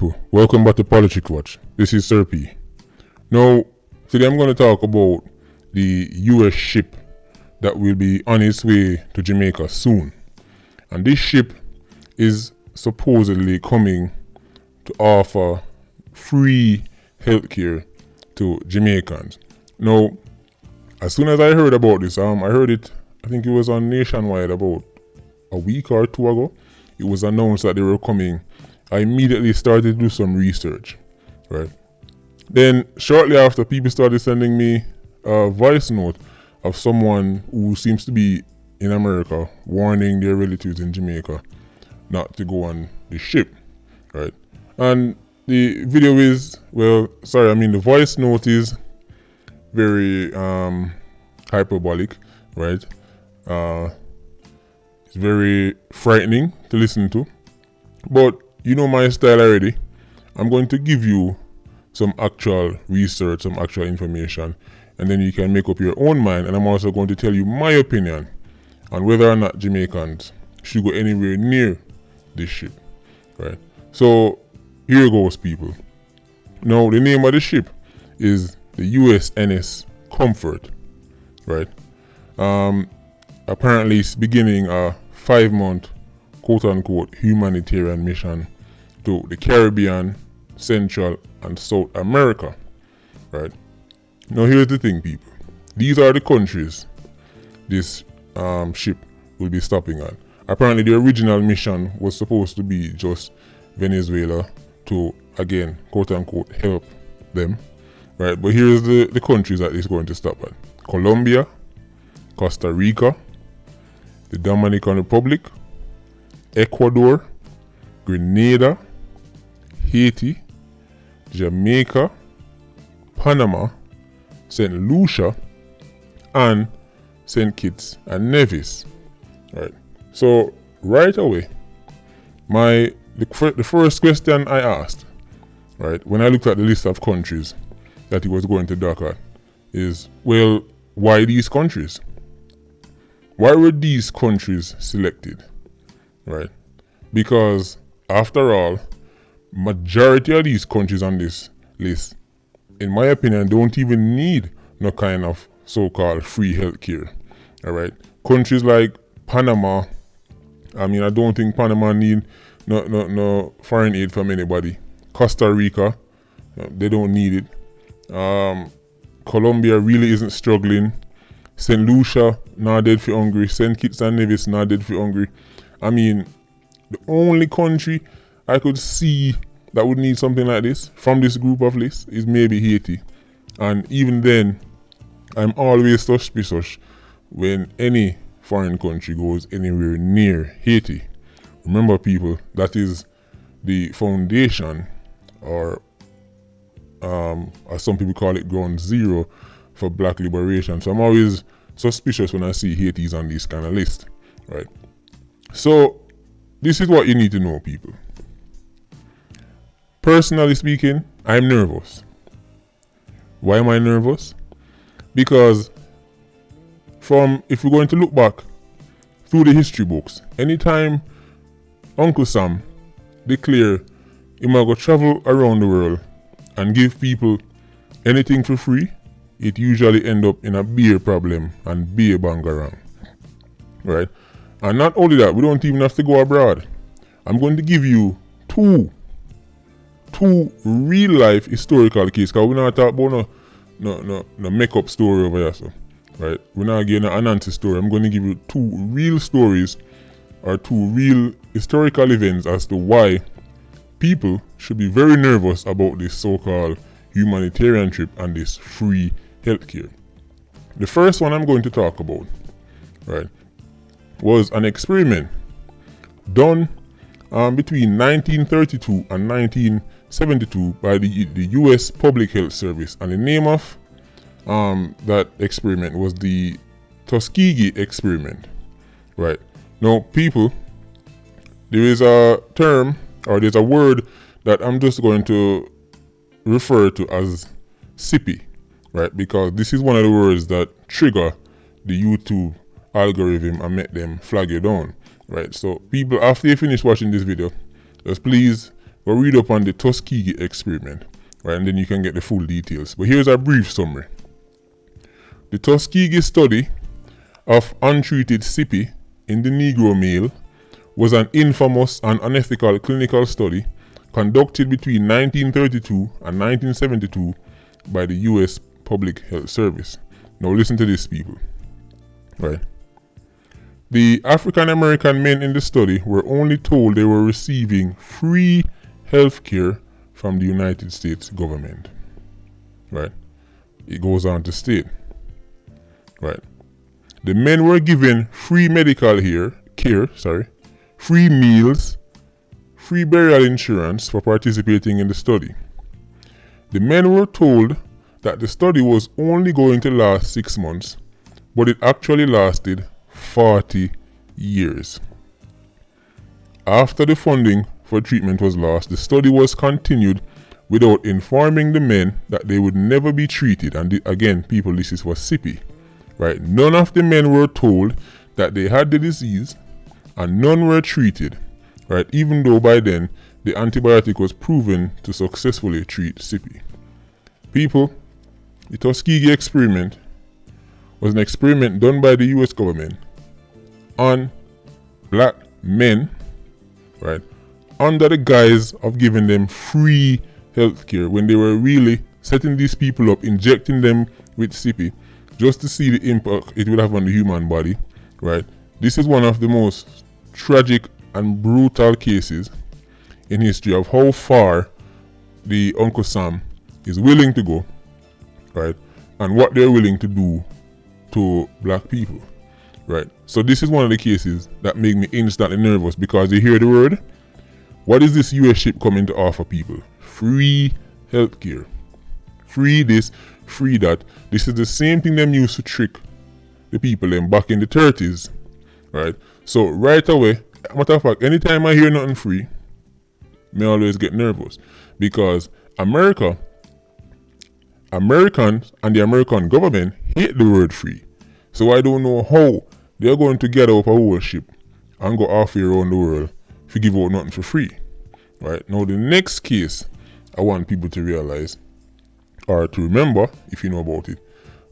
people, welcome back to Politics Watch. This is Sir P. Now, today I'm going to talk about the US ship that will be on its way to Jamaica soon. And this ship is supposedly coming to offer free healthcare to Jamaicans. Now, as soon as I heard about this, I heard it, I think it was on Nationwide about a week or two ago. It was announced that they were coming. I immediately started to do some research, right? Then shortly after, people started sending me a voice note of someone who seems to be in America warning their relatives in Jamaica not to go on the ship, right? And the video is, the voice note is very hyperbolic, right? It's very frightening to listen to, but you know my style already. I'm going to give you some actual research, some actual information, and then you can make up your own mind. And I'm also going to tell you my opinion on whether or not Jamaicans should go anywhere near this ship, right? So here goes, people. Now, the name of the ship is the USNS Comfort, right? Apparently it's beginning a 5-month quote-unquote humanitarian mission to the Caribbean, Central and South America, right? Now here's the thing, people. These are the countries this ship will be stopping at. Apparently the original mission was supposed to be just Venezuela to, again, quote-unquote help them, right? But here's the countries that it's going to stop at. Colombia, Costa Rica, the Dominican Republic, Ecuador, Grenada, Haiti, Jamaica, Panama, St. Lucia, and St. Kitts and Nevis. Right. So right away, the first question I asked, right, when I looked at the list of countries that he was going to dock at, is, well, why these countries? Why were these countries selected? Right? Because after all, majority of these countries on this list, in my opinion, don't even need no kind of so-called free healthcare. All right, countries like Panama, I don't think Panama need no foreign aid from anybody. Costa Rica, they don't need it. Colombia really isn't struggling. St. Lucia, not dead for hungry. St. Kitts and Nevis, not dead for hungry. The only country I could see that would need something like this from this group of lists is maybe Haiti. And even then, I'm always suspicious when any foreign country goes anywhere near Haiti. Remember, people, that is the foundation, or as some people call it, ground zero for black liberation. So I'm always suspicious when I see Haiti's on this kind of list, right? So this is what you need to know, people. Personally speaking, I'm nervous. Why am I nervous? Because if we're going to look back through the history books, anytime Uncle Sam declare he might go travel around the world and give people anything for free, it usually end up in a beer problem and beer bangarang, right? And not only that, we don't even have to go abroad. I'm going to give you two real life historical cases, because we're not talking about no make-up story over here, so, right? We're not getting an Anansi story. I'm going to give you two real stories, or two real historical events as to why people should be very nervous about this so-called humanitarian trip and this free healthcare. The first one I'm going to talk about, right, was an experiment done between 1932 and 1972 by the US Public Health Service, and the name of that experiment was the Tuskegee experiment, right? Now, people, there is a term, or there's a word that I'm just going to refer to as sippy, right? Because this is one of the words that trigger the YouTube algorithm and make them flag you down, right? So people, after you finish watching this video, just please go read up on the Tuskegee experiment, right, and then you can get the full details. But here's a brief summary. The Tuskegee study of untreated SIPI in the Negro male was an infamous and unethical clinical study conducted between 1932 and 1972 by the U.S. Public Health Service. Now listen to this, people. Right. The African American men in the study were only told they were receiving free health care from the United States government. Right. It goes on to state. Right. The men were given free medical care, free meals, free burial insurance for participating in the study. The men were told that the study was only going to last 6 months, but it actually lasted 40 years. After the funding for treatment was lost, the study was continued without informing the men that they would never be treated. And again, people, this is for SIPI. Right? None of the men were told that they had the disease, and none were treated. Right? Even though by then the antibiotic was proven to successfully treat SIPI. People, the Tuskegee experiment was an experiment done by the US government on black men, right, under the guise of giving them free health care, when they were really setting these people up, injecting them with SIPI, just to see the impact it will have on the human body, right? This is one of the most tragic and brutal cases in history of how far the Uncle Sam is willing to go, right? And what they're willing to do to black people, right? So this is one of the cases that make me instantly nervous, because you hear the word, what is this US ship coming to offer people? Free healthcare. Free this, free that. This is the same thing them used to trick the people them back in the 30s, right? So right away, matter of fact, anytime I hear nothing free, me always get nervous, because Americans and the American government hate the word free. So I don't know how they're going to get up a whole ship and go halfway around the world to give out nothing for free. Right? Now the next case I want people to realize, or to remember, if you know about it,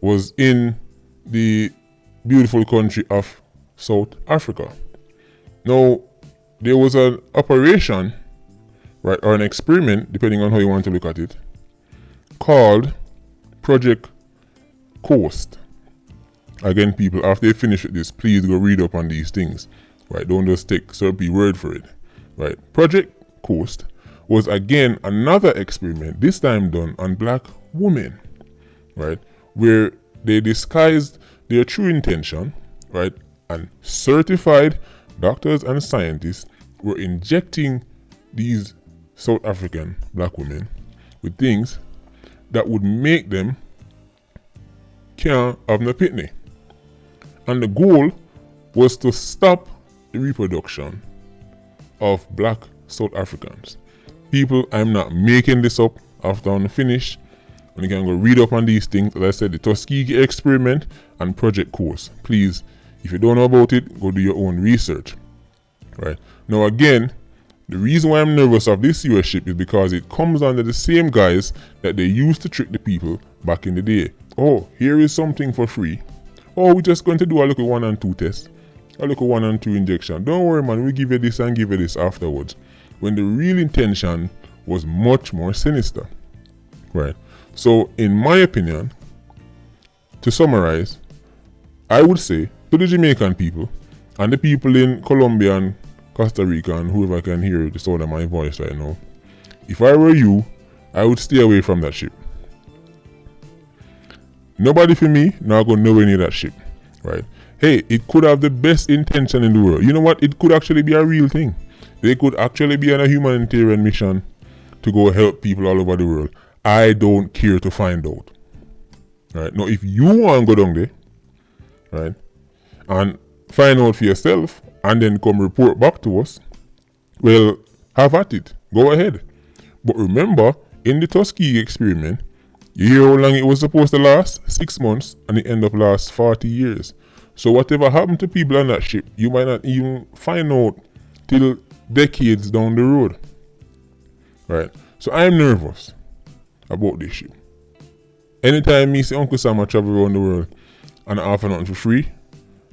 was in the beautiful country of South Africa. Now, there was an operation, right, or an experiment, depending on how you want to look at it, called Project Coast. Again, people, after you finish with this, please go read up on these things, right? Don't just take Serpy word for it, right? Project Coast was again another experiment, this time done on black women, right? Where they disguised their true intention, right? And certified doctors and scientists were injecting these South African black women with things that would make them can't have no pitney. And the goal was to stop the reproduction of black South Africans. People, I'm not making this up. After I'm finished, and you can go read up on these things. As I said, the Tuskegee experiment and Project Coast. Please, if you don't know about it, go do your own research. Right? Now again, the reason why I'm nervous of this US ship is because it comes under the same guise that they used to trick the people back in the day. Oh, here is something for free. Oh, we're just going to do a little 1 and 2 test. A little 1 and 2 injection. Don't worry, man, we give you this and give you this afterwards. When the real intention was much more sinister. Right? So, in my opinion, to summarize, I would say to the Jamaican people and the people in Colombia and Costa Rica and whoever can hear the sound of my voice right now, if I were you, I would stay away from that ship. Nobody for me, not going nowhere near that ship. Right? Hey, it could have the best intention in the world. You know what? It could actually be a real thing. They could actually be on a humanitarian mission to go help people all over the world. I don't care to find out. Right? Now, if you want to go down there, right, and find out for yourself, and then come report back to us, well, have at it. Go ahead. But remember, in the Tuskegee experiment, you hear how long it was supposed to last? 6 months, and it ended up last 40 years. So whatever happened to people on that ship, you might not even find out till decades down the road. right? So I'm nervous about this ship. Anytime me see Uncle Sam travel around the world and I offer nothing for free,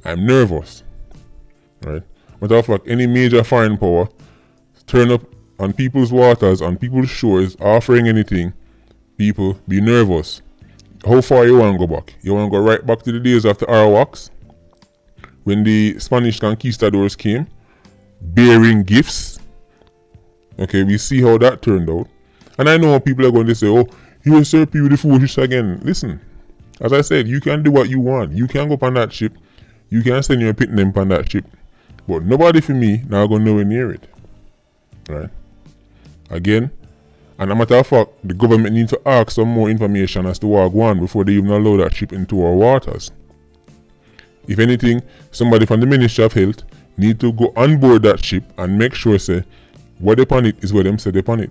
I'm nervous, right? Matter of fact, any major foreign power turn up on people's waters, on people's shores, offering anything, people be nervous. How far you want to go back? You want to go right back to the days of the Arawaks, when the Spanish conquistadors came, bearing gifts? Okay, we see how that turned out. And I know people are going to say, oh, you Sir P with the foolishness again. Listen, as I said, you can do what you want. You can go on that ship. You can send your pit them on that ship. But nobody for me now going nowhere near it. Right? Again, and a matter of fact, the government needs to ask some more information as to what going on before they even allow that ship into our waters. If anything, somebody from the Ministry of Health need to go on board that ship and make sure say what they upon it is what them say they upon it.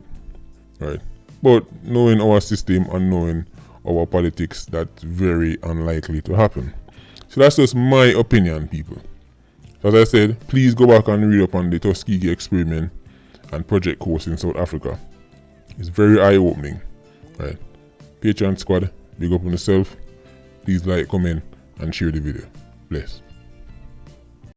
Right? But knowing our system and knowing our politics, that's very unlikely to happen. So that's just my opinion, people. As I said, please go back and read up on the Tuskegee experiment and Project Coast in South Africa. It's very eye-opening. Right? Patreon squad, big up on yourself. Please like, comment, and share the video. Bless.